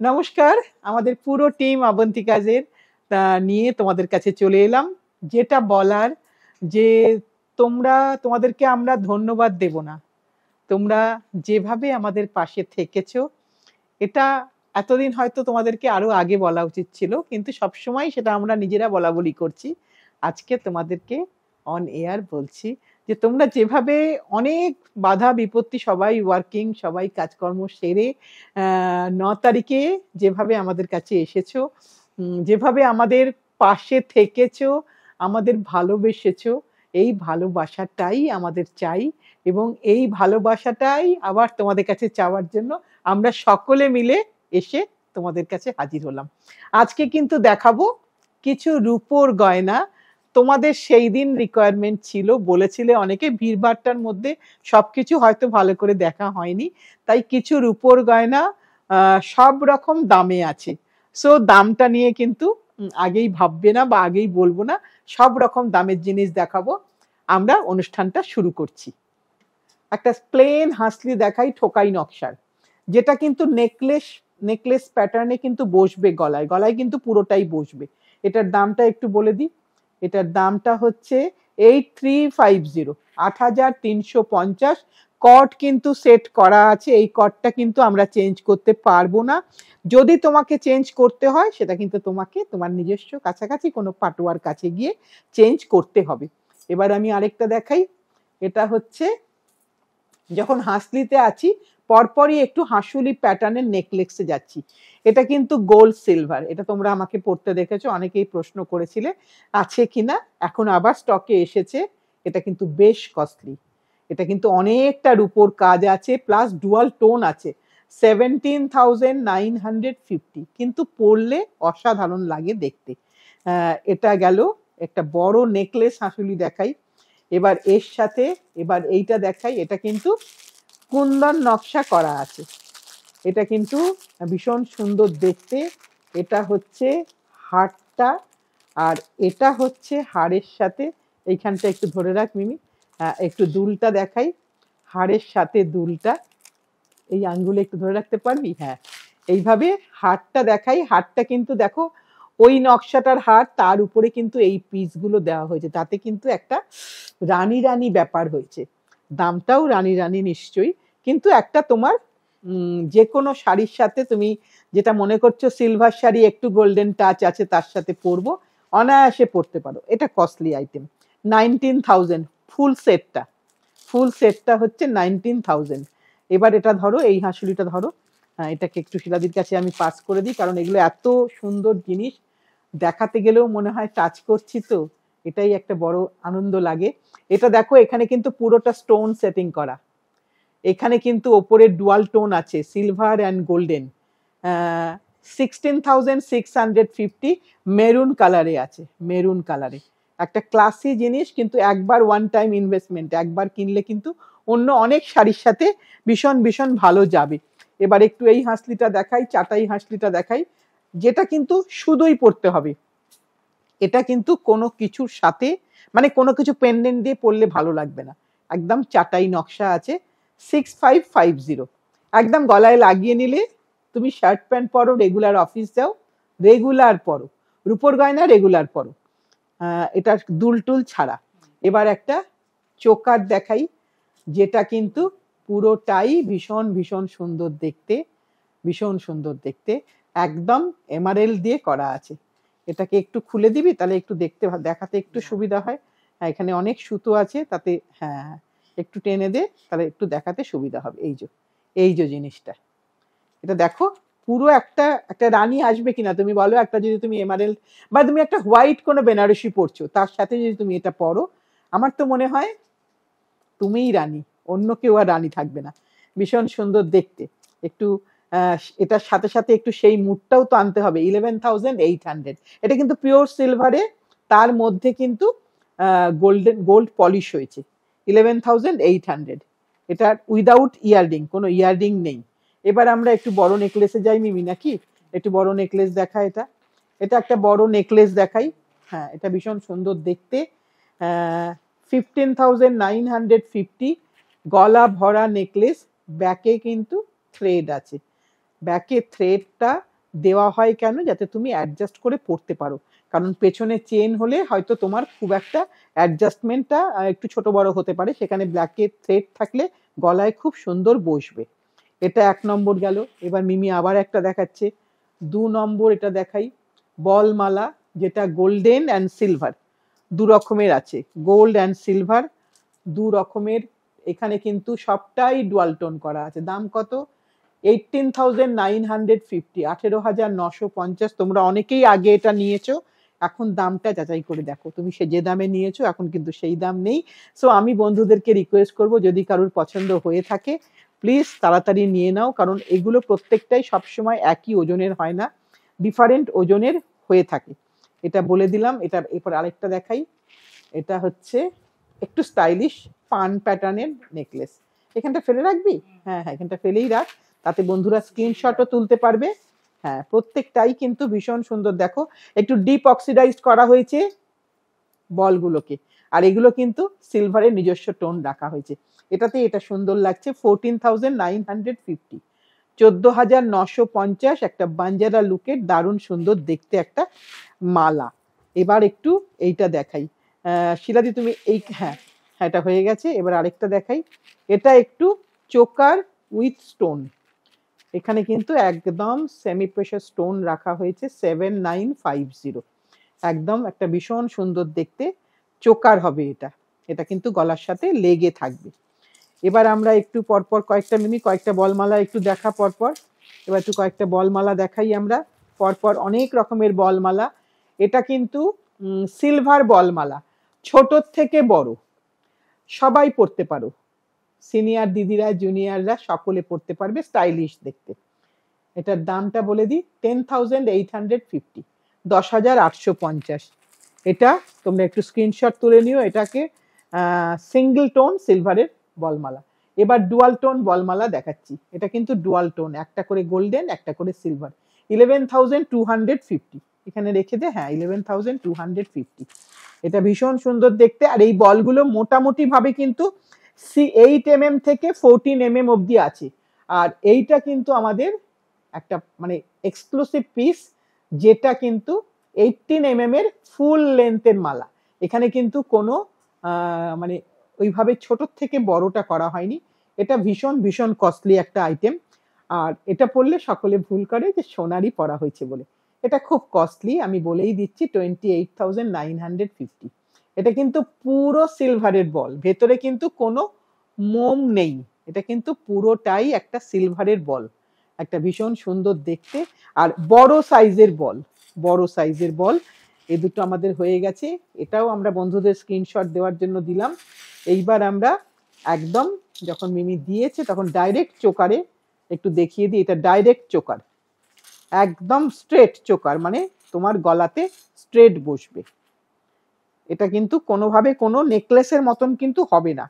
নমস্কার, আমাদের পুরো টিম অবন্তিকাজের নিয়ে তোমাদের কাছে চলে এলাম। যেটা বলার যে তোমাদেরকে আমরা ধন্যবাদ দেব না। তোমরা যেভাবে আমাদের পাশে থেকেছো, এটা এতদিন হয়তো তোমাদেরকে আরো আগে বলা উচিত ছিল, কিন্তু সবসময় সেটা আমরা নিজেরা বলাবলি করছি। আজকে তোমাদেরকে অন এয়ার বলছি যে তোমরা যেভাবে অনেক বাধা বিপত্তি, সবাই ওয়ার্কিং, সবাই কাজকর্ম সেরে 9 তারিখে যেভাবে আমাদের কাছে এসেছো, যেভাবে আমাদের পাশে থেকেছো, আমাদের ভালোবেসেছো, এই ভালোবাসাটাই আমাদের চাই এবং এই ভালোবাসাটাই আবার তোমাদের কাছে চাওয়ার জন্য আমরা সকলে মিলে এসে তোমাদের কাছে হাজির হলাম। আজকে কিন্তু দেখাবো কিছু রূপোর গয়না। তোমাদের সেই দিন রিকোয়ারমেন্ট ছিল, বলেছিলে অনেকে, ভিড়ভাট্টার মধ্যে সবকিছু হয়তো ভালো করে দেখা হয়নি, তাই কিছু রূপোর গয়না সব রকম দামে আছে। সো দামটা নিয়ে কিন্তু আগেই ভাববে না বা আগেই বলবো না, সব রকম দামের জিনিস দেখাবো। আমরা অনুষ্ঠানটা শুরু করছি। একটা প্লেন হাসলি দেখাই ঠোকাই নকশার, যেটা কিন্তু নেকলেস প্যাটার্নে কিন্তু বসবে, গলায় গলায় কিন্তু পুরোটাই বসবে। এটার দামটা একটু বলে দিই। এটার দামটা হচ্ছে 8350, 8350। কট কিন্তু সেট করা আছে, এই কটটা কিন্তু আমরা চেঞ্জ করতে পারবো না। যদি তোমাকে চেঞ্জ করতে হয় সেটা কিন্তু তোমাকে তোমার নিজস্ব কাছাকাছি কোনো পাটোয়ার কাছে গিয়ে চেঞ্জ করতে হবে। এবার আমি আরেকটা দেখাই। এটা হচ্ছে, যখন হাসলিতে আছি পরপরই একটু হাসুলি প্যাটার্নের নেকলেসে যাচ্ছি। এটা কিন্তু গোল্ড সিলভার, এটা তোমরা আমাকে পড়তে দেখেছো, অনেকেই প্রশ্ন করেছিলে আছে কিনা, এখন আবার স্টকে এসেছে। এটা কিন্তু বেশ কস্টলি, এটা কিন্তু অনেকটা রূপোর কাজ আছে, প্লাস ডুয়াল টোন আছে। 17,950, কিন্তু পরলে অসাধারণ লাগে দেখতে। এটা গেল একটা বড় নেকলেস হাসুলি দেখাই। এবার এর সাথে এবার এইটা দেখাই। এটা কিন্তু কুন্দন নকশা করা আছে, এটা কিন্তু ভীষণ সুন্দর দেখতে। এটা হচ্ছে হারটা, আর এটা হচ্ছে হারের সাথে, এইখানটা একটু ধরে রাখ মিমি, একটু দুলটা দেখাই। হারের সাথে দুলটা, এই আঙ্গুলে একটু ধরে রাখতে পারবি? হ্যাঁ, এইভাবে হারটা দেখাই। হারটা কিন্তু দেখো, ওই নকশাটার হার, তার উপরে কিন্তু এই পিসগুলো দেওয়া হয়েছে, তাতে কিন্তু একটা রানী রানী ব্যাপার হয়েছে। দামটাও রানী রানী নিশ্চয়ই, কিন্তু একটা তোমার যে কোনো শাড়ির সাথে তুমি যেটা মনে করছো সিলভার শাড়ি একটু গোল্ডেন টাচ আছে তার সাথে পরবো, অনায়াসে পরতে পারো। এটা কস্টলি আইটেম, 19,000 ফুল সেটটা হচ্ছে 19,000। এবার এটা ধরো, এই হাঁসুলিটা ধরো, এটাকে একটু শিলাদির কাছে আমি পাস করে দিই, কারণ এগুলো এত সুন্দর জিনিস, দেখাতে গেলেও মনে হয় টাচ করছি, তো এটাই একটা বড় আনন্দ লাগে। এটা দেখো, এখানে কিন্তু পুরোটা স্টোন সেটিং করা, এখানে কিন্তু ওপরে ডুয়াল টোন আছে, সিলভার অ্যান্ড গোল্ডেন। 16,650 মেরুন কালারে আছে, মেরুন কালারে একটা ক্লাসি জিনিস, কিন্তু একবার ওয়ান টাইম ইনভেস্টমেন্ট, একবার কিনলে কিন্তু অন্য অনেক শাড়ির সাথে ভীষণ ভীষণ ভালো যাবে। এবার একটু এই হাঁসলিটা দেখাই, চাটাই হাঁসলিটা দেখাই, যেটা কিন্তু শুধুই পরতে হবে। এটা কিন্তু কোনো কিছুর সাথে, মানে কোনো কিছু পেন্ডেন্ট দিয়ে পরলে ভালো লাগবে না, একদম চাটাই নকশা আছে। 6550, একদম গলায় লাগিয়ে নিলে তুমি শার্ট প্যান্ট পরো, রেগুলার অফিস যাও, রেগুলার পরো, রূপোর গয়না রেগুলার পরো, এটা দুলটুল ছাড়া। এবার একটা চোকার দেখাই, যেটা কিন্তু পুরোটাই ভীষণ ভীষণ সুন্দর দেখতে, ভীষণ সুন্দর দেখতে, একদম এমারেল্ড দিয়ে করা আছে। এটাকে একটু খুলে দিবি, তাহলে একটু দেখাতে একটু সুবিধা হয়। হ্যাঁ, এখানে অনেক সুতো আছে তাতে, হ্যাঁ একটু টেনে দে, তাহলে একটু দেখাতে সুবিধা হবে। এই যে জিনিসটা, এটা দেখো, পুরো একটা রানী আসবে কিনা তুমি বলো। একটা যদি তুমি এমারেল্ড বা তুমি একটা হোয়াইট কোনো বেনারসি পরছো, তার সাথে যদি তুমি এটা পরো, আমার তো মনে হয় তুমিই রানী, অন্য কেউ আর রানী থাকবে না। ভীষণ সুন্দর দেখতে। একটু এটার সাথে সাথে একটু সেই মুডটাও তো আনতে হবে। 11,800, এটা কিন্তু পিওর সিলভারে, তার মধ্যে কিন্তু গোল্ড পলিশ হয়েছে। 11,800, এটা উইদাউট ইয়াররিং, কোনো ইয়াররিং নেই। এবার আমরা একটু বড় নেকলেসে যাই মিমি, নাকি? একটু বড় নেকলেস দেখা, এটা একটা বড় নেকলেস দেখাই। হ্যাঁ, এটা ভীষণ সুন্দর দেখতে। 15,950, গলা ভরা নেকলেস, ব্যাকে কিন্তু থ্রেড আছে, ব্যাকে থ্রেডটা দেওয়া হয় কেন, যাতে তুমি অ্যাডজাস্ট করে পরতে পারো। কারণ পেছনে চেন হলে হয়তো তোমার খুব একটা অ্যাডজাস্টমেন্টটা একটু ছোট বড় হতে পারে, সেখানে ব্ল্যাকের থ্রেড থাকলে গলায় খুব সুন্দর বসবে। এটা 1 নম্বর গেল। এবার মিমি আবার একটা দেখাচ্ছে। 2 নম্বর এটা দেখাই, বল মালা, যেটা গোল্ডেন অ্যান্ড সিলভার, 2 রকমের আছে, গোল্ড অ্যান্ড সিলভার 2 রকমের। এখানে কিন্তু সবটাই ডুয়াল টোন করা আছে। দাম কত? 18,950, 18,950। তোমরা অনেকেই আগে এটা নিয়েছো, এখন দামটা যাচাই করে দেখো। তুমি সে যে দামে নিয়েছো এখন কিন্তু সেই দাম নেই। সো আমি বন্ধুদেরকে রিকোয়েস্ট করব, যদি কারোর পছন্দ হয়ে থাকে প্লিজ তাড়াতাড়ি নিয়ে নাও, কারণ এগুলো প্রত্যেকটাই সবসময় একই ওজনের হয় না, ডিফারেন্ট ওজনের হয়ে থাকে। এটা বলে দিলাম। এটা এরপর আরেকটা দেখাই। এটা হচ্ছে একটু স্টাইলিশ পান প্যাটার্নের নেকলেস। এখানটা ফেলে রাখবি? হ্যাঁ হ্যাঁ, এখানটা ফেলেই রাখ, তাতে বন্ধুরা স্ক্রিনশটও তুলতে পারবে। হ্যাঁ, প্রত্যেকটাই কিন্তু ভীষণ সুন্দর। দেখো একটু ডিপ অক্সিডাইজড করা হয়েছে বলগুলোকে, আর এগুলো কিন্তু সিলভারের নিজস্ব টোন রাখা হয়েছে। এটাতে এটা সুন্দর লাগছে। 14,950, 14,950, একটা বাঞ্জারা লুকের দারুণ সুন্দর দেখতে একটা মালা। এবার একটু এইটা দেখাই। শিলাদি তুমি এই, হ্যাঁ হ্যাঁ এটা হয়ে গেছে। এবার আরেকটা দেখাই। এটা একটু চোকার উইথ স্টোন। এখানে কিন্তু একদম সেমি প্রেশার স্টোন রাখা হয়েছে। 7,950, একদম একটা ভীষণ সুন্দর দেখতে চোকার হবে এটা। এটা কিন্তু গলার সাথে লেগে থাকবে। এবার আমরা একটু পরপর কয়েকটা মিমি কয়েকটা বলমালা একটু দেখা পরপর। এবার একটু কয়েকটা বলমালা দেখাই আমরা পরপর, অনেক রকমের বলমালা। এটা কিন্তু সিলভার বলমালা, ছোট থেকে বড় সবাই পরতে পারো, সিনিয়র দিদিরা জুনিয়ররা সকলে পরতে পারবে, স্টাইলিশ দেখতে। এটার দামটা বলে দিই, 10,850, 10,850। এটা তোমরা একটু স্ক্রিনশট তুলে নিও। এটাকে সিঙ্গেল টোন সিলভারের বলমালা। এবার ডুয়াল টোন বলমালা দেখাচ্ছি। এটা কিন্তু ডুয়াল টোন, একটা করে গোল্ডেন একটা করে সিলভার। 11,250, এখানে রেখে দে। হ্যাঁ 11,250। এটা ভীষণ সুন্দর দেখতে। আর এই বলগুলো মোটামুটি ভাবে কিন্তু 8 mm থেকে 14 mm অবধি আছে। আর এইটা কিন্তু আমাদের একটা মানে এক্সক্লুসিভ পিস, যেটা কিন্তু 18 mm এর ফুল লেন্থের মালা। এখানে কিন্তু কোনো মানে ওইভাবে ছোট থেকে বড়টা করা হয়নি। এটা ভীষণ ভীষণ কস্টলি একটা আইটেম। আর এটা পরলে সকলে ভুল করে যে সোনারই পরা হয়েছে বলে। এটা খুব কস্টলি, আমি বলেই দিচ্ছি, 28,950। এটা কিন্তু পুরো সিলভারের বল, ভেতরে কিন্তু কোনো মোম নেই। এটা কিন্তু পুরোটাই একটা সিলভারের বল, একটা ভীষণ সুন্দর দেখতে। আর বড় সাইজের বল, বড় সাইজের বল। এই দুটো আমাদের হয়ে গেছে। এটাও আমরা বন্ধুদের স্ক্রিনশট দেওয়ার জন্য দিলাম। এইবার আমরা একদম যখন মিমি দিয়েছে তখন ডাইরেক্ট চোকারে একটু দেখিয়ে দিই। এটা ডাইরেক্ট চোকার, একদম স্ট্রেট চোকার, মানে তোমার গলাতে স্ট্রেট বসবে। এটা কিন্তু কোনোভাবে কোনো নেকলেসের মতন কিন্তু হবে না।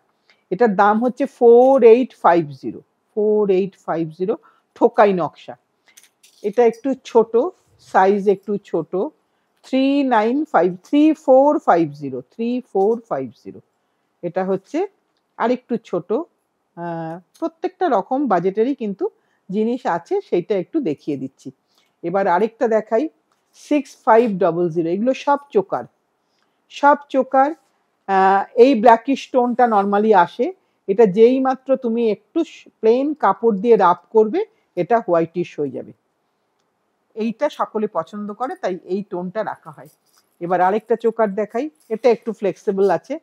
এটার দাম হচ্ছে 4,850, 4,850, ঠোকাই নকশা। এটা একটু ছোট সাইজ, একটু ছোট, 3,450, 3,450। এটা হচ্ছে আরেকটু ছোট। প্রত্যেকটা রকম বাজেটেরই কিন্তু জিনিস আছে, সেইটা একটু দেখিয়ে দিচ্ছি। এবার আরেকটা দেখাই, 6,500। এগুলো সব চোকার, সব চোকার। এই ব্ল্যাকিশ টোনটা নর্মালি আসে। এটা যেই মাত্র তুমি একটু প্লেন কাপড় দিয়ে রাব করবে এটা হোয়াইটিশ হয়ে যাবে। এইটা সকলে পছন্দ করে, তাই এই টোনটা রাখা হয়। এবার আরেকটা চোকার দেখাই। এটা একটু ফ্লেক্সিবল আছে,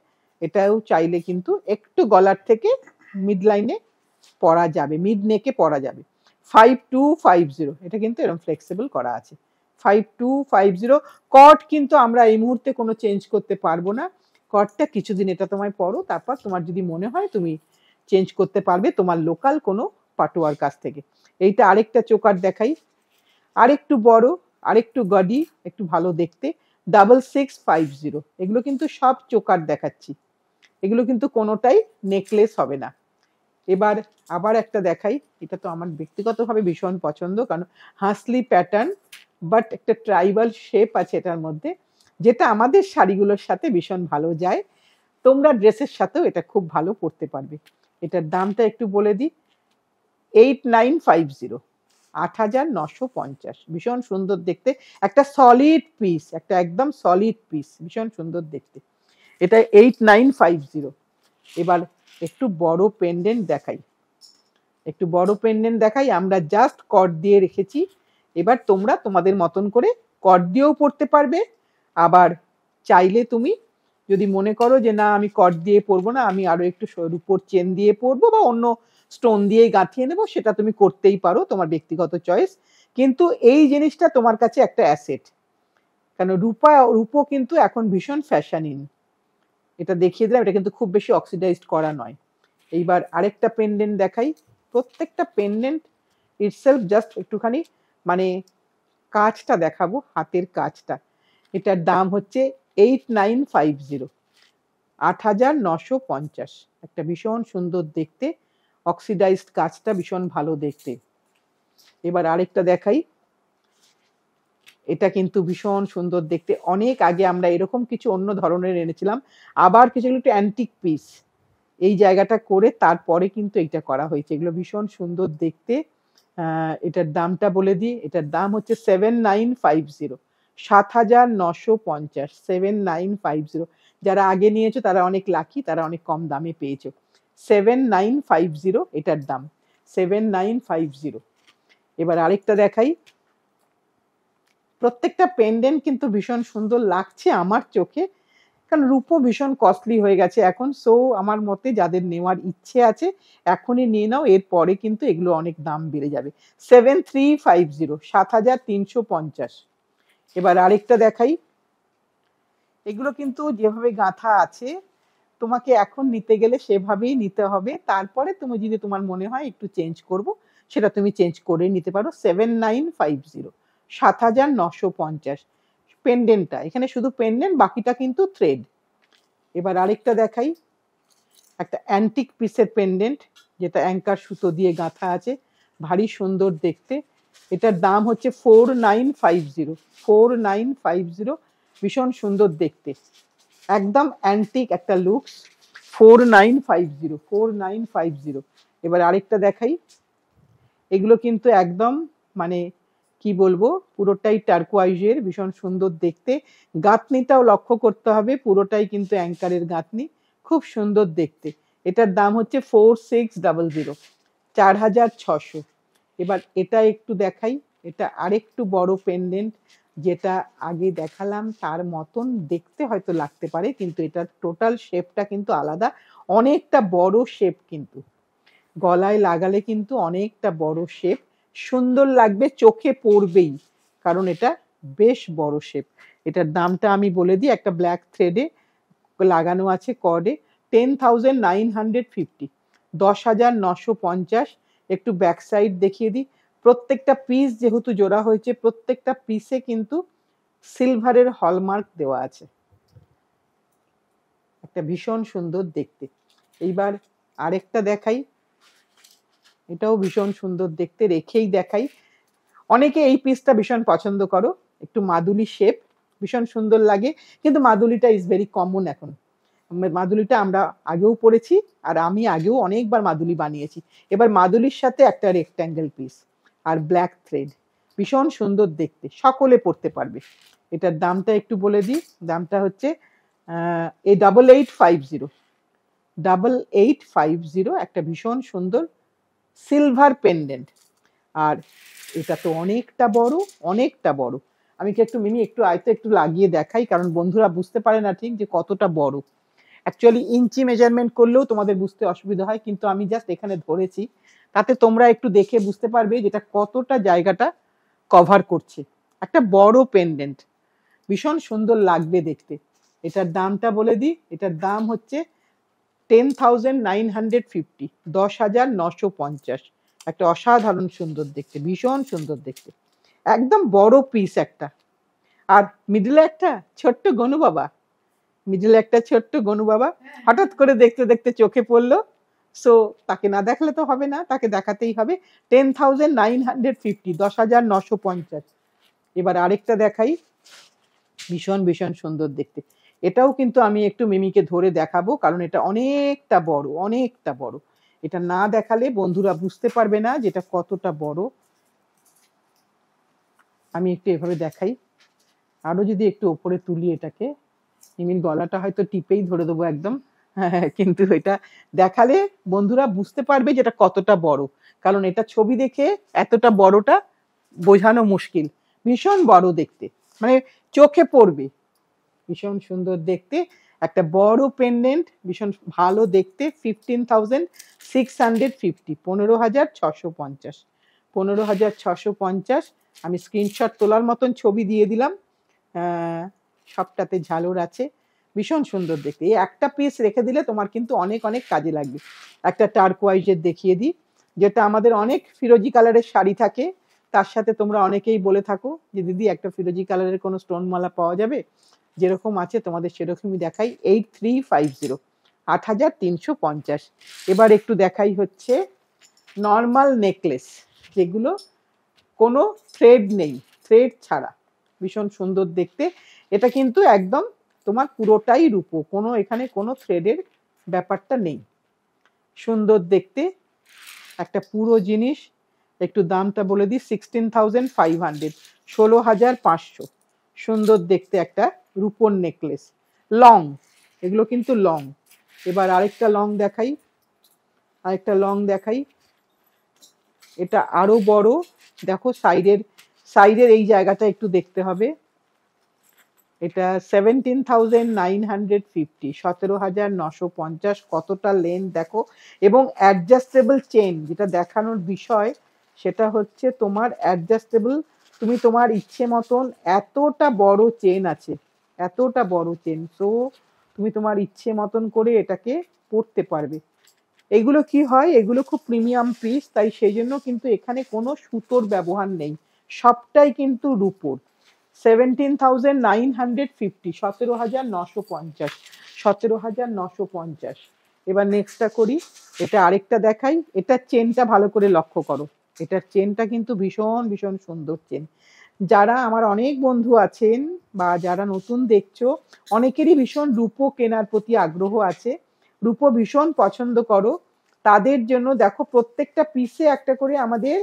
এটাও চাইলে কিন্তু একটু গলার থেকে মিড লাইনে পরা যাবে, মিড নেকে পরা যাবে। 5,250, এটা কিন্তু এরকম ফ্লেক্সিবল করা আছে। 5,250। কট কিন্তু আমরা এই মুহূর্তে কোনো চেঞ্জ করতে পারবো না। কটটা কিছুদিন এটা তোমায় পরো, তারপর তোমার যদি মনে হয় তুমি চেঞ্জ করতে পারবে তোমার লোকাল কোনো পাটোয়ার কাছ থেকে। এইটা আরেকটা চোকার দেখাই, আরেকটু বড়, আরেকটু গডি, একটু ভালো দেখতে। 6,650। এগুলো কিন্তু সব চোকার দেখাচ্ছি, এগুলো কিন্তু কোনোটাই নেকলেস হবে না। এবার আবার একটা দেখাই। এটা তো আমার ব্যক্তিগতভাবে ভীষণ পছন্দ, কারণ হাসলি প্যাটার্ন, বাট একটা ট্রাইবাল শেপ আছে এটার মধ্যে, যেটা আমাদের শাড়িগুলোর সাথে ভীষণ ভালো যায়। তোমরা ড্রেসের সাথেও এটা খুব ভালো পরতে পারবে। এটার দামটা একটু বলে দিই, 8,950। 8,950। ভীষণ সুন্দর দেখতে, একটা সলিড পিস, একটা একদম সলিড পিস, ভীষণ সুন্দর দেখতে। এটা 8,950। এবার একটু বড় পেন্ডেন্ট দেখাই, একটু বড় পেন্ডেন্ট দেখাই। আমরা জাস্ট কট দিয়ে রেখেছি, এবার তোমরা তোমাদের মতন করে কট দিয়েও পরতে পারবে। আবার চাইলে তুমি যদি মনে করো যে না আমি কট দিয়ে পরবো না, আমি আরো একটু রূপোর চেন দিয়ে পরবো বা অন্য স্টোন দিয়েই গাঁথিয়ে নেবো, সেটা তুমি করতেই পারো, তোমার ব্যক্তিগত চয়েস। কিন্তু এই জিনিসটা তোমার কাছে একটা অ্যাসেট, কারণ রূপো কিন্তু এখন ভীষণ ফ্যাশন ইন। এটা দেখিয়ে দিলাম, এটা কিন্তু খুব বেশি অক্সিডাইজড করা নয়। এইবার আরেকটা পেন্ডেন্ট দেখাই। প্রত্যেকটা পেন্ডেন্ট ইটসেলফ জাস্ট একটুখানি মানে কাজটা দেখাবো, হাতের কাজটা। এটার দাম হচ্ছে 8,950, 8,950। একটা ভীষণ সুন্দর দেখতে, অক্সিডাইজড কাজটা ভীষণ ভালো দেখতে। এবার আরেকটা দেখাই, এটা কিন্তু ভীষণ সুন্দর দেখতে। অনেক আগে আমরা এরকম কিছু অন্য ধরনের এনেছিলাম, আবার কিছু একটু অ্যান্টিক পিস এই জায়গাটা করে তারপরে কিন্তু এইটা করা হয়েছে। এগুলো ভীষণ সুন্দর দেখতে। এটার দামটা বলে দিই, এটার দাম হচ্ছে 7,950, 7,950, 7,950। যারা আগে নিয়েছো তারা অনেক লাকি, তারা অনেক কম দামে পেয়েছো। 7,950 এটার দাম, 7,950। এবার আরেকটা দেখাই। প্রত্যেকটা পেন্ডেন্ট কিন্তু ভীষণ সুন্দর লাগছে আমার চোখে, কারণ রূপো ভীষণ কস্টলি হয়ে গেছে এখন। সো আমার মতে যাদের নেওয়ার ইচ্ছে আছে এখনই নিয়ে নাও, এরপরে কিন্তু এগুলো অনেক দাম বেড়ে যাবে। 7,350, 7,350। এবার আরেকটা দেখাই। এগুলো কিন্তু যেভাবে গাঁথা আছে তোমাকে এখন নিতে গেলে সেভাবেই নিতে হবে, তারপরে তুমি যদি তোমার মনে হয় একটু চেঞ্জ করব, সেটা তুমি চেঞ্জ করে নিতে পারো। 7,950, 7,950 পেন্ডেন্টটা। এখানে শুধু পেন্ডেন্ট, বাকিটা কিন্তু থ্রেড। এবার আরেকটা দেখাই, একটা অ্যান্টিক পিসের পেন্ডেন্ট, যেটা অ্যাঙ্কার সুতো দিয়ে গাঁথা আছে, ভারী সুন্দর দেখতে। এটার দাম হচ্ছে 4,950, 4,950। ভীষণ সুন্দর দেখতে, একদম অ্যান্টিক একটা লুকস। 4,950, 4,950। এবার আরেকটা দেখাই। এগুলো কিন্তু একদম মানে কি বলবো, পুরোটাই টার্কোয়াইজের, ভীষণ সুন্দর দেখতে। গাঁথনিটাও লক্ষ্য করতে হবে, পুরোটাই কিন্তু অ্যাঙ্কারের গাঁথনি, খুব সুন্দর দেখতে। এটার দাম হচ্ছে 4,600, 4,600। এবার এটা একটু দেখাই, এটা আরেকটু বড় পেন্ডেন্ট, যেটা আগে দেখালাম তার মতন দেখতে হয়তো লাগতে পারে, কিন্তু এটার টোটাল শেপটা কিন্তু আলাদা, অনেকটা বড় শেপ। কিন্তু গলায় লাগালে কিন্তু অনেকটা বড় শেপ, সুন্দর লাগবে, চোখে পড়বেই, কারণ এটা বেশ বড় শেপ। এটার দামটা আমি বলে দিই, একটা ব্ল্যাক থ্রেডে লাগানো আছে কর্ডে। 10,950, 10,950। একটু ব্যাক সাইড দেখিয়ে দিই। প্রত্যেকটা পিস যেহেতু জোড়া হয়েছে, প্রত্যেকটা পিসে কিন্তু সিলভারের হলমার্ক দেওয়া আছে, একটা ভীষণ সুন্দর দেখতে। এইবার আরেকটা দেখাই, এটাও ভীষণ সুন্দর দেখতে, রেখেই দেখাই। অনেকে এই পিসটা ভীষণ পছন্দ করো, একটু মাদুলি শেপ, ভীষণ সুন্দর লাগে। কিন্তু মাদুলিটা ইজ ভেরি কমন এখন। মাদুলিটা আমরা আগেও পড়েছি, আর আমি আগেও অনেকবার মাদুলি বানিয়েছি। এবার মাদুলির সাথে একটা রেক্ট্যাঙ্গেল পিস আর ব্ল্যাক থ্রেড, ভীষণ সুন্দর দেখতে, সকলে পড়তে পারবে। এটার দামটা একটু বলে দিই, দামটা হচ্ছে 8,850, 8,850। একটা ভীষণ সুন্দর সিলভার পেন্ডেন্ট, আর এটা তো অনেকটা বড়, অনেকটা বড়। আমি কি একটু মিনি একটু আয়তো একটু লাগিয়ে দেখাই, কারণ বন্ধুরা বুঝতে পারে না ঠিক যে কতটা বড়। অ্যাকচুয়ালি ইঞ্চি মেজারমেন্ট করলেও তোমাদের বুঝতে অসুবিধা হয়, কিন্তু আমি জাস্ট এখানে ধরেছি, তাতে তোমরা একটু দেখে বুঝতে পারবে যেটা কতটা জায়গাটা কভার করছে। একটা বড় পেন্ডেন্ট, ভীষণ সুন্দর লাগবে দেখতে। এটার দামটা বলে দিই, এটার দাম হচ্ছে 10,950, 10,950। একটা অসাধারণ সুন্দর দেখতে, ভীষণ সুন্দর দেখতে, একদম বড় পিস একটা। আর মিডলে একটা ছোট্ট গনু বাবা, মিডলে একটা ছোট্ট গনু বাবা হঠাৎ করে দেখতে দেখতে চোখে পড়লো। সো তাকে না দেখালে তো হবে না, তাকে দেখাতেই হবে। 10,950, 10,950। এবার আরেকটা দেখাই, ভীষণ ভীষণ সুন্দর দেখতে। এটাও কিন্তু আমি একটু মিমিকে ধরে দেখাবো, কারণ এটা অনেকটা বড়, অনেকটা বড়। এটা না দেখালে বন্ধুরা বুঝতে পারবে না যেটা কতটা বড়। আমি একটু এভাবে দেখাই, আরো যদি একটু ওপরে তুলি এটাকে, মিমির গলাটা হয়তো টিপেই ধরে দেবো একদম, হ্যাঁ, কিন্তু এটা দেখালে বন্ধুরা বুঝতে পারবে যেটা কতটা বড়, কারণ এটা ছবি দেখে এতটা বড়টা বোঝানো মুশকিল। ভীষণ বড় দেখতে, মানে চোখে পড়বে, ভীষণ সুন্দর দেখতে একটা বড় পেন্ডেন্ট, ভীষণ ভালো দেখতে। 15,650, 15,650, 15,650। আমি স্ক্রিনশট তোলার মতন ছবি দিয়ে দিলাম। সবটাতে ঝালর আছে, ভীষণ সুন্দর দেখতে। এই একটা পিস রেখে দিলে তোমার কিন্তু অনেক অনেক কাজে লাগবে। একটা টার্কোয়াইজের দেখিয়ে দিই, যেটা আমাদের অনেক ফিরোজি কালারের শাড়ি থাকে, তার সাথে তোমরা অনেকেই বলে থাকো যে দিদি একটা ফিরোজি কালারের কোনো স্টোন মালা পাওয়া যাবে, যেরকম আছে তোমাদের সেরকমই দেখাই। 8350, 8,350। এবার একটু দেখাই হচ্ছে নর্মাল নেকলেস, যেগুলো কোনো থ্রেড নেই, থ্রেড ছাড়া, ভীষণ সুন্দর দেখতে। এটা কিন্তু একদম তোমার পুরোটাই রূপো, কোনো এখানে কোনো থ্রেডের ব্যাপারটা নেই, সুন্দর দেখতে একটা পুরো জিনিস। একটু দামটা বলে দিই, 16,500, 16,500। সুন্দর দেখতে একটা রূপোর নেকলেস, লং, এগুলো কিন্তু লং। এবার আরেকটা লং দেখাই, আরেকটা লং দেখাই, এটা আরো বড়। দেখো সাইডের সাইডের এই জায়গাটা একটু দেখতে হবে। এটা 17,950, 17,950। কতটা লেন্থ দেখো, এবং অ্যাডজাস্টেবল চেন, যেটা দেখানোর বিষয় সেটা হচ্ছে তোমার অ্যাডজাস্টেবল, তুমি তোমার ইচ্ছে মতন, এতটা বড় চেন আছে, এতটা বড় চেন, তো তুমি তোমার ইচ্ছে মতন করে এটাকে পরতে পারবে। এগুলো কি হয়, এগুলো খুব প্রিমিয়াম পিস, তাই সেই জন্য কিন্তু এখানে কোনো সুতোর ব্যবহার নেই, সবটাই কিন্তু রূপোর। 17,950, 17,950, 17,950। এবার নেক্সটটা করি, এটা আরেকটা দেখাই। এটার চেনটা ভালো করে লক্ষ্য করো, এটার চেনটা কিন্তু ভীষণ ভীষণ সুন্দর চেন। যারা আমার অনেক বন্ধু আছেন বা যারা নতুন দেখছো, অনেকেরই ভীষণ রূপো কেনার প্রতি আগ্রহ আছে, রূপো ভীষণ পছন্দ করো, তাদের জন্য দেখো প্রত্যেকটা পিসে একটা করে আমাদের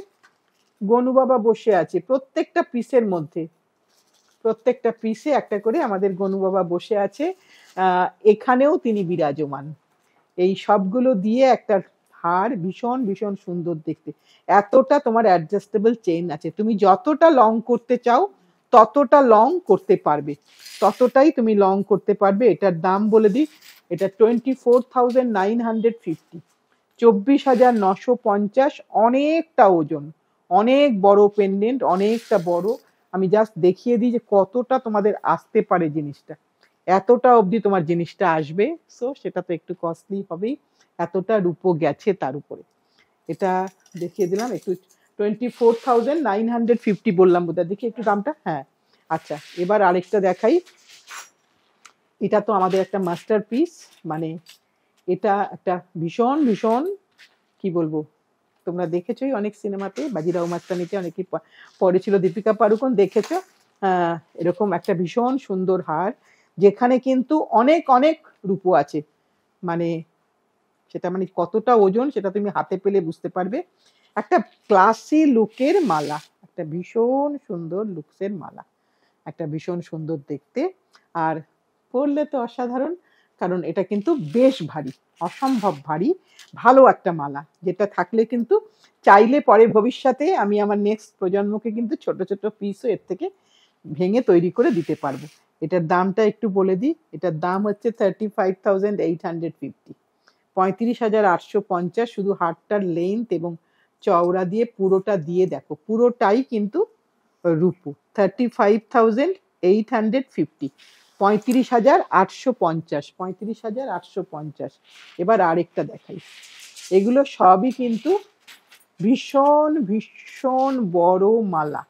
গনু বাবা বসে আছে, প্রত্যেকটা পিসের মধ্যে, প্রত্যেকটা পিসে একটা করে আমাদের গনু বাবা বসে আছে। এখানেও তিনি বিরাজমান। এই সবগুলো দিয়ে একটা হার, ভীষণ ভীষণ সুন্দর দেখতে। এতটা তোমার অ্যাডজাস্টেবল চেইন আছে, তুমি যতটা লং করতে চাও ততটা লং করতে পারবে, ততটাই তুমি লং করতে পারবে। এটার দাম বলে দিই, এটা 24,950, 24,950। অনেকটা ওজন, অনেক বড় পেন্ডেন্ট, অনেকটা বড়। আমি জাস্ট দেখিয়ে দিই যে কতটা তোমাদের আসতে পারে জিনিসটা, এতটা অবধি তোমার জিনিসটা আসবে। সো সেটা তো একটু কস্টলি হবেই, এতটা রূপো গেছে তার উপরে। এটা দেখিয়ে দিলাম একটু, 24,950 বললাম বোধহয়, দেখি একটু দামটা, হ্যাঁ আচ্ছা। এবার আরেকটা দেখাই, এটা তো আমাদের একটা মাস্টার পিস, মানে এটা একটা ভীষণ ভীষণ, কি বলবো, তোমরা দেখেছোই অনেক সিনেমাতে, বাজিরাও মাস্তানিতে অনেকেই পড়েছিল, দীপিকা পাড়ুকোন, দেখেছো। এরকম একটা ভীষণ সুন্দর হার, যেখানে কিন্তু অনেক অনেক রূপো আছে, মানে সেটা মানে কতটা ওজন সেটা তুমি হাতে পেলে বুঝতে পারবে। একটা ক্লাসি লুকের মালা, একটা ভীষণ সুন্দর লুকসের মালা, একটা ভীষণ সুন্দর দেখতে, আর পরলে তো অসাধারণ, কারণ এটা কিন্তু বেশ ভারী, অসম্ভব ভারী, ভালো একটা মালা, যেটা থাকলে কিন্তু চাইলে পরে ভবিষ্যতে আমি আমার নেক্সট প্রজন্মকে কিন্তু ছোট ছোট পিসও এর থেকে ভেঙে তৈরি করে দিতে পারবো। এটার দামটা একটু বলে দিই, এটার দাম হচ্ছে 35,850, 35,850। শুধু হারটার লেন্থ এবং চওড়া দিয়ে পুরোটা দিয়ে দেখো, পুরোটাই কিন্তু রূপো। 35,850, 35,850, 35,850। এবার আরেকটা দেখাই, এগুলো সবই কিন্তু ভীষণ ভীষণ বড় মালা।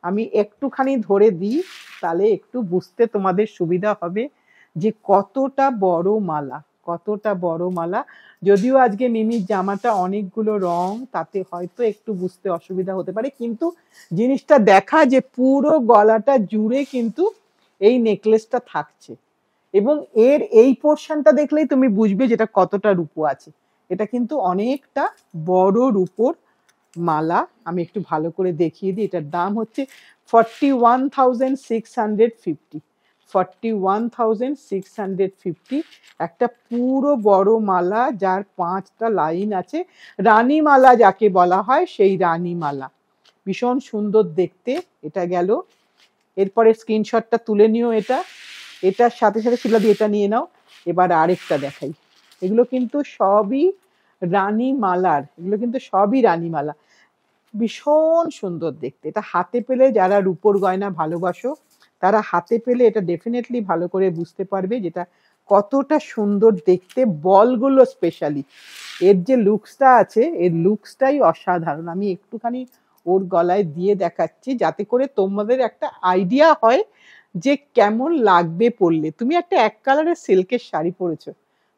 আমি একটুখানি ধরে দিই, তাহলে একটু বুঝতে তোমাদের সুবিধা হবে যে কতটা বড় মালা, কতটা বড় মালা। যদিও আজকে মিমির জামাটা অনেকগুলো রং, তাতে হয়তো একটু বুঝতে অসুবিধা হতে পারে, কিন্তু জিনিসটা দেখা যে পুরো গলাটা জুড়ে কিন্তু এই নেকলেসটা থাকছে, এবং এর এই পোর্শনটা দেখলেই তুমি বুঝবে যেটা কতটা রূপো আছে। এটা কিন্তু অনেকটা বড় রূপোর মালা আমি একটু ভালো করে দেখিয়ে দিই। এটার দাম হচ্ছে 41,650, 41,650। একটা পুরো বড় মালা, যার 5টা লাইন আছে, রানী মালা যাকে বলা হয়, সেই রানী মালা। ভীষণ সুন্দর দেখতে। এটা গেল। এরপরে স্ক্রিনশটটা তুলে নিও। এটার সাথে সাথে শিলাদি এটা নিয়ে নাও। এবার আরেকটা দেখাই। এগুলো কিন্তু সবই রানী মালার, এগুলো কিন্তু সবই রানী মালা। ভীষণ সুন্দর দেখতে। এটা হাতে পেলে, যারা রূপোর গয়না ভালোবাসো তারা হাতে পেলে এটা ডেফিনেটলি ভালো করে বুঝতে পারবে যেটা কতটা সুন্দর দেখতে। বলগুলো স্পেশালি, এর যে লুকসটা আছে, এর লুকসটাই অসাধারণ। আমি একটুখানি ওর গলায় দিয়ে দেখাচ্ছি যাতে করে তোমাদের একটা আইডিয়া হয় যে কেমন লাগবে পরলে। তুমি একটা এক কালারের সিল্কের শাড়ি পরেছো,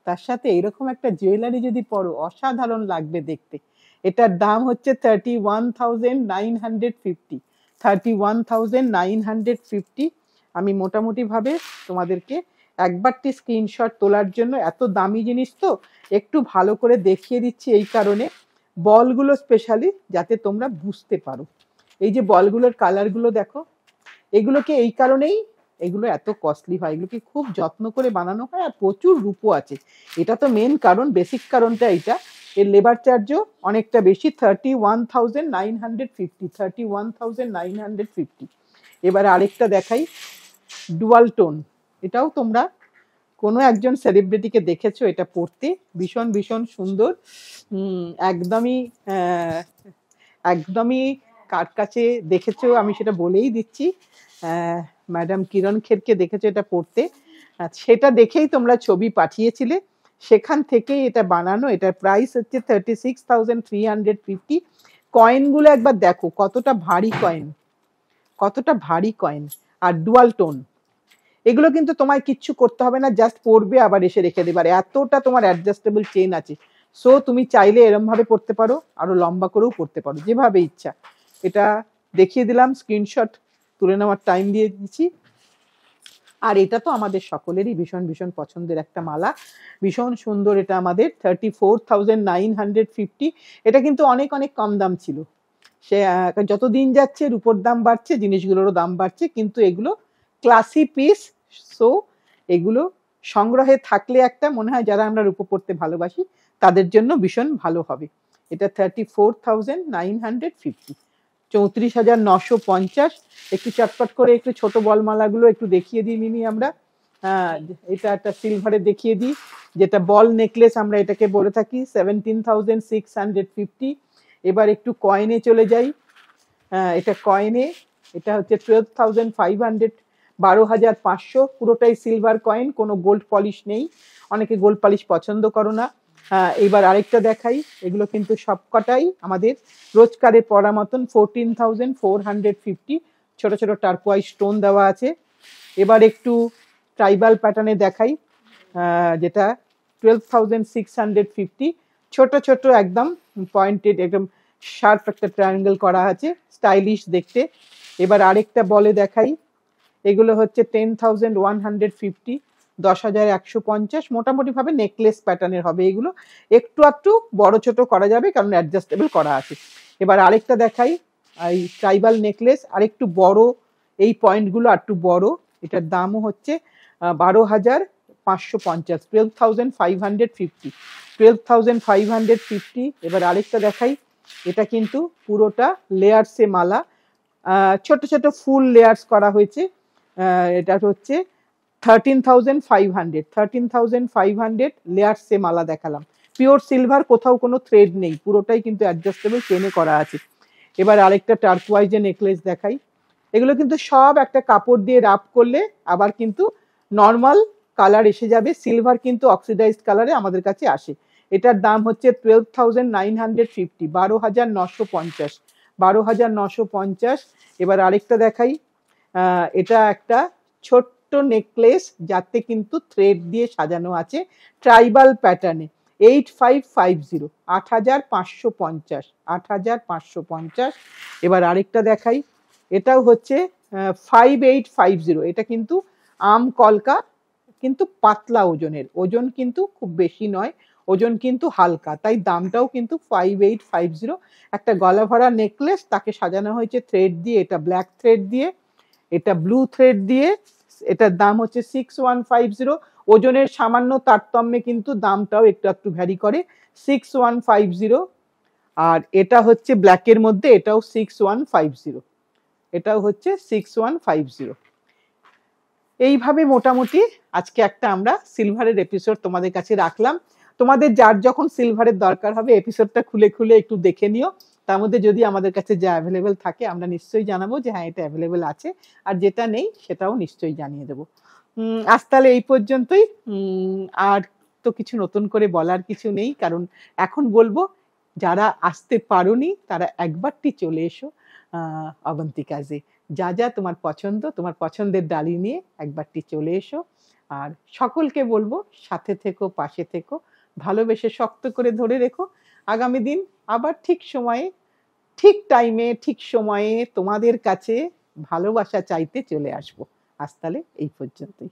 তার সাথে এরকম একটা জুয়েলারি যদি পরো, অসাধারণ লাগবে দেখতে। এটার দাম হচ্ছে 31,950, 31,950। আমি মোটামুটি ভাবে তোমাদেরকে একবারটি স্ক্রিনশট তোলার জন্য, এত দামি জিনিস তো একটু ভালো করে দেখিয়ে দিচ্ছি এই কারণে, বলগুলো স্পেশালি যাতে তোমরা বুঝতে পারো। এই যে বলগুলোর কালারগুলো দেখো, এগুলোকে এই কারণেই এগুলো এত কস্টলি হয়, এগুলোকে খুব যত্ন করে বানানো হয়, আর প্রচুর রূপো আছে। এটা তো মেন কারণ, বেসিক কারণটা এইটা। এর লেবার চার্জও অনেকটা বেশি, 31,950, 31,950। এবার আরেকটা দেখাই, ডুয়াল টোন। এটাও তোমরা কোনো একজন সেলিব্রিটিকে দেখেছো এটা পড়তে, ভীষণ ভীষণ সুন্দর। একদমই একদমই কার কাছে দেখেছো আমি সেটা বলেই দিচ্ছি। ম্যাডাম কিরণ খেরকে দেখেছো এটা পড়তে, সেটা দেখেই তোমরা ছবি পাঠিয়েছিলে, সেখান থেকেই এটা বানানো। এটার প্রাইস হচ্ছে 36,350। কয়েনগুলো একবার দেখো কতটা ভারী কয়েন, কতটা ভারী কয়েন। আর ডুয়াল টোন, এগুলো কিন্তু তোমায় কিচ্ছু করতে হবে না, জাস্ট পরবে আবার এসে রেখে দেবে। আর এতটা তোমার অ্যাডজাস্টেবল চেন আছে, সো তুমি চাইলে এরম ভাবে পড়তে পারো, আরো লম্বা করেও পড়তে পারো, যেভাবে ইচ্ছা। এটা দেখিয়ে দিলাম, স্ক্রিনশট তুলে নেওয়ার টাইম দিয়ে দিচ্ছি। আর এটা তো আমাদের সকলেরই ভীষণ ভীষণ পছন্দের একটা মালা, ভীষণ সুন্দর। এটা আমাদের 34,950। এটা কিন্তু অনেক অনেক কম দাম ছিল। সে যত দিন যাচ্ছে রূপোর দাম বাড়ছে, জিনিসগুলোরও দাম বাড়ছে, কিন্তু এগুলো ক্লাসি পিস। সো এগুলো সংগ্রহে থাকলে একটা মনে হয় যারা আমরা রূপো পড়তে ভালোবাসি তাদের জন্য ভীষণ ভালো হবে। এটা 34,950, 34,950। একটু চটপট করে একটু ছোট বলমালাগুলো একটু দেখিয়ে দিই মিমি আমরা। এটা একটা সিলভারের দেখিয়ে দিই, যেটা বল নেকলেস আমরা এটাকে বলে থাকি, 17,650। এবার একটু কয়েনে চলে যাই। এটা কয়েনে, এটা হচ্ছে 12,500, 12,500। পুরোটাই সিলভার কয়েন, কোনো গোল্ড পলিশ নেই। অনেকে গোল্ড পলিশ পছন্দ করো না। এবার আরেকটা দেখাই, এগুলো কিন্তু সবকটাই আমাদের রোজকারে পড়া মতন, 14,450। ছোট ছোট টার্কোয়াইজ স্টোন দেওয়া আছে। এবার একটু ট্রাইবাল প্যাটার্নে দেখাই, যেটা 12,650। ছোট ছোট একদম পয়েন্টেড, একদম শার্প একটা ট্রায়াঙ্গেল করা আছে, স্টাইলিশ দেখতে। এবার আরেকটা বলে দেখাই, এগুলো হচ্ছে 10,150, 10,150। মোটামুটি ভাবে নেকলেস প্যাটার্নের হবে এগুলো, একটু একটু বড় ছোট করা যাবে কারণ অ্যাডজাস্টেবল করা আছে। এবার আরেকটা দেখাই, এই ট্রাইবাল নেকলেস, আরেকটু বড়, এই পয়েন্টগুলো একটু বড়। এটার দামও হচ্ছে 12,550, 12,550, 12,550। এবার আরেকটা দেখাই, এটা কিন্তু পুরোটা লেয়ার্সে মালা, ছোট ছোট ফুল লেয়ার্স করা হয়েছে। এটা হচ্ছে 13,500, 13,500 লেয়ার্সে মালা দেখালাম। পিওর সিলভার, কোথাও কোনো থ্রেড নেই, পুরোটাই কিন্তু অ্যাডজাস্টেবল চেনে করা আছে। এবার আরেকটা টার্কোয়াইজে নেকলেস দেখাই। এগুলো কিন্তু সব একটা কাপড় দিয়ে রাপ করলে আবার কিন্তু নর্মাল কালার এসে যাবে। সিলভার কিন্তু অক্সিডাইজড কালারে আমাদের কাছে আসে। এটার দাম হচ্ছে 12,950, 12,950, 12,950। এবার আরেকটা দেখাই, এটা একটা ছোট্ট নেকলেস যাতে কিন্তু থ্রেড দিয়ে সাজানো আছে, ট্রাইবাল প্যাটার্নে, 8,550, 8,550, 8,550। এবার আরেকটা দেখাই, এটাও হচ্ছে 5,850। এটা কিন্তু আম কলকা, কিন্তু পাতলা ওজনের, ওজন কিন্তু খুব বেশি নয়, ওজন কিন্তু হালকা, তাই দামটাও কিন্তু 5850। একটা গলা ভরা নেকলেস, তাকে সাজানো হয়েছে থ্রেড দিয়ে, এটা ব্ল্যাক থ্রেড দিয়ে, এটা ব্লু থ্রেড দিয়ে। এটার দাম হচ্ছে 6150। ওজনের সামান্য তারতম্যে কিন্তু দামটাও একটু একটু ভ্যারি করে। 6150। আর এটা হচ্ছে ব্ল্যাকের মধ্যে, এটাও 6150, এটাও হচ্ছে 6150। এইভাবে মোটামুটি আজকে একটা আমরা সিলভারের এপিসোড তোমাদের কাছে রাখলাম। তোমাদের যার যখন সিলভারের দরকার হবে এপিসোডটা খুলে খুলে একটু দেখে নিও। তার মধ্যে যদি আমাদের কাছে যা অ্যাভেলেবেল থাকে আমরা নিশ্চয়ই জানাবো যে হ্যাঁ এটা অ্যাভেলেবেল আছে, আর যেটা নেই সেটাও নিশ্চয়ই জানিয়ে দেবো। আজ তাহলে এই পর্যন্তই। আর তো কিছু নতুন করে বলার কিছু নেই, কারণ এখন বলবো যারা আসতে পারোনি তারা একবারটি চলে এসো অবন্তিকাজে। যা যা তোমার পছন্দ, তোমার পছন্দের ডালি নিয়ে একবারটি চলে এসো। আর সকলকে বলবো সাথে থেকো, পাশে থেকো, ভালোবেসে শক্ত করে ধরে রেখো। আগামী দিন আবার ঠিক সময়ে, ঠিক টাইমে, ঠিক সময়ে তোমাদের কাছে ভালোবাসা চাইতে চলে আসবো। আজ তাহলে এই পর্যন্তই।